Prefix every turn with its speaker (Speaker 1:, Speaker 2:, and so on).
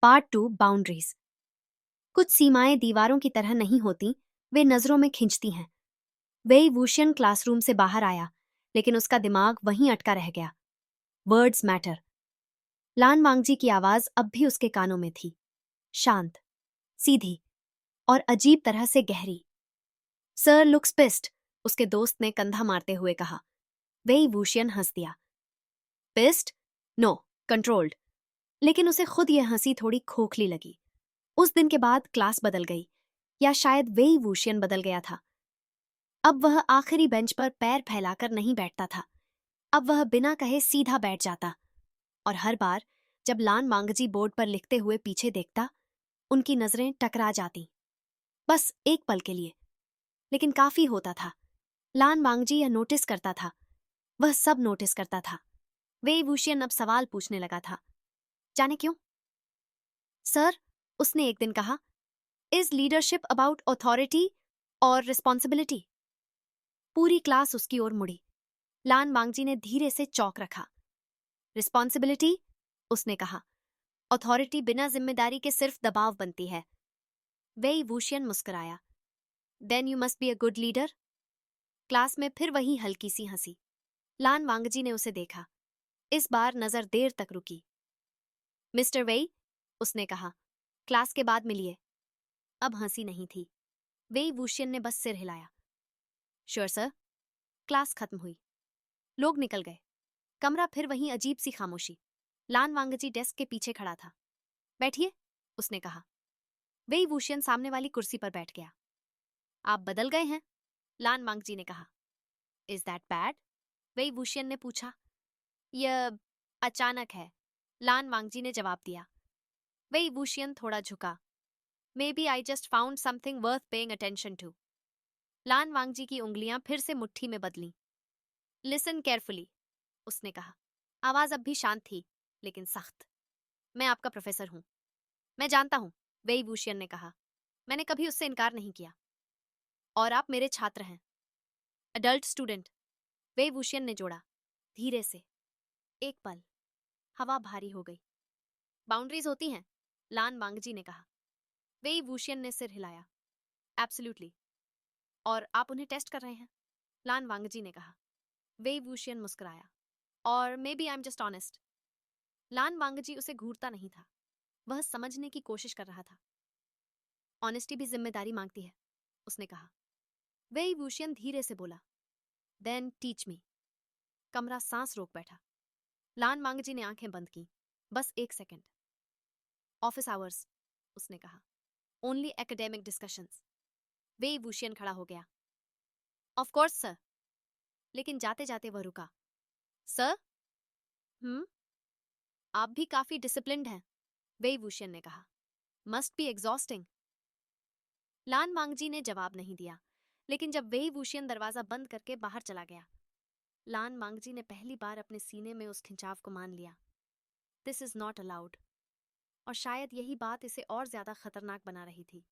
Speaker 1: Part 2 boundaries. कुछ सीमाएं दीवारों की तरह नहीं होती, वे नजरों में खिंचती हैं। वेई वूशियन क्लासरूम से बाहर आया, लेकिन उसका दिमाग वहीं अटका रह गया। Words matter. लान वांगजी की आवाज अब भी उसके कानों में थी, शांत, सीधी और अजीब तरह से गहरी। सर लुक्स पिस्ड, उसके दोस्त ने कंधा मारते हुए कहा। वेई वूशियन हंस दिया। पिस्ड? No, controlled. लेकिन उसे खुद यह हंसी थोड़ी खोखली लगी। उस दिन के बाद क्लास बदल गई, या शायद वेई वूशियन बदल गया था। अब वह आखिरी बेंच पर पैर फैलाकर नहीं बैठता था। अब वह बिना कहे सीधा बैठ जाता, और हर बार जब लान मांगजी बोर्ड पर लिखते हुए पीछे देखता, उनकी नजरें टकरा जाती। बस एक पल के लिए, लेकिन काफी होता था। लान मांगजी यह नोटिस करता था, वह सब नोटिस करता था। वेई वूशियन अब सवाल पूछने लगा था। जाने क्यों? सर, उसने एक दिन कहा, इज लीडरशिप अबाउट ऑथोरिटी और रिस्पॉन्सिबिलिटी? पूरी क्लास उसकी ओर मुड़ी। लान वांगजी ने धीरे से चौक रखा। रिस्पॉन्सिबिलिटी? उसने कहा। ऑथोरिटी बिना जिम्मेदारी के सिर्फ दबाव बनती है। वेई वूशियन मुस्कुराया। Then you must be a good leader. Class में फिर वही हल्की सी हंसी। लान वांगजी ने उसे देखा। इस बार नजर देर तक रुकी। मिस्टर वेई, उसने कहा, क्लास के बाद मिलिए। अब हंसी नहीं थी। वेई वूशियन ने बस सिर हिलाया। Sure sir. क्लास खत्म हुई। लोग निकल गए। कमरा फिर वहीं अजीब सी खामोशी। लान वांगजी डेस्क के पीछे खड़ा था। बैठिए, उसने कहा। वेई वूशियन सामने वाली कुर्सी पर बैठ गया। आप बदल गए हैं, लान वांगजी ने कहा। Is that bad? वेई वूशियन ने पूछा। यह अचानक है, लान वांगजी ने जवाब दिया। वेई वूशियन थोड़ा झुका। May be I just found something worth paying attention to. Lan Wangji की उंगलियां फिर से मुट्ठी में बदलीं। लिसन केयरफुली, उसने कहा। आवाज अब भी शांत थी, लेकिन सख्त। मैं आपका प्रोफेसर हूं। मैं जानता हूं, वेई वूशियन ने कहा। मैंने कभी उससे इनकार नहीं किया। और आप मेरे छात्र हैं, अडल्ट स्टूडेंट, वेई वूशियन ने जोड़ा, धीरे से। एक पल, हवा भारी हो गई। बाउंड्रीज होती हैं, लान वांगजी ने कहा। वेई वूशियन ने सिर हिलाया। एब्सोल्युटली। और आप उन्हें टेस्ट कर रहे हैं, लान वांगजी ने कहा। वेई वूशियन मुस्कुराया। और may be I am just honest. Lan Wangji उसे घूरता नहीं था, वह समझने की कोशिश कर रहा था। ऑनेस्टी भी जिम्मेदारी मांगती है, उसने कहा। वेई वूशियन धीरे से बोला। Then teach me. कमरा सांस रोक बैठा। लान वांगजी ने आंखें बंद की। बस एक सेकंड। ऑफिस आवर्स, उसने कहा। Only academic discussions. वेई वूशियन खड़ा हो गया। Of course sir. लेकिन जाते जाते वह रुका। सर? आप भी काफी डिसिप्लिन्ड हैं, वेई वूशियन ने कहा। Must be exhausting. Lan Wangji ने जवाब नहीं दिया, लेकिन जब वेई वूशियन दरवाजा बंद करके बाहर चला गया, लान वांगजी ने पहली बार अपने सीने में उस खिंचाव को मान लिया। This is not allowed. और शायद यही बात इसे और ज्यादा खतरनाक बना रही थी।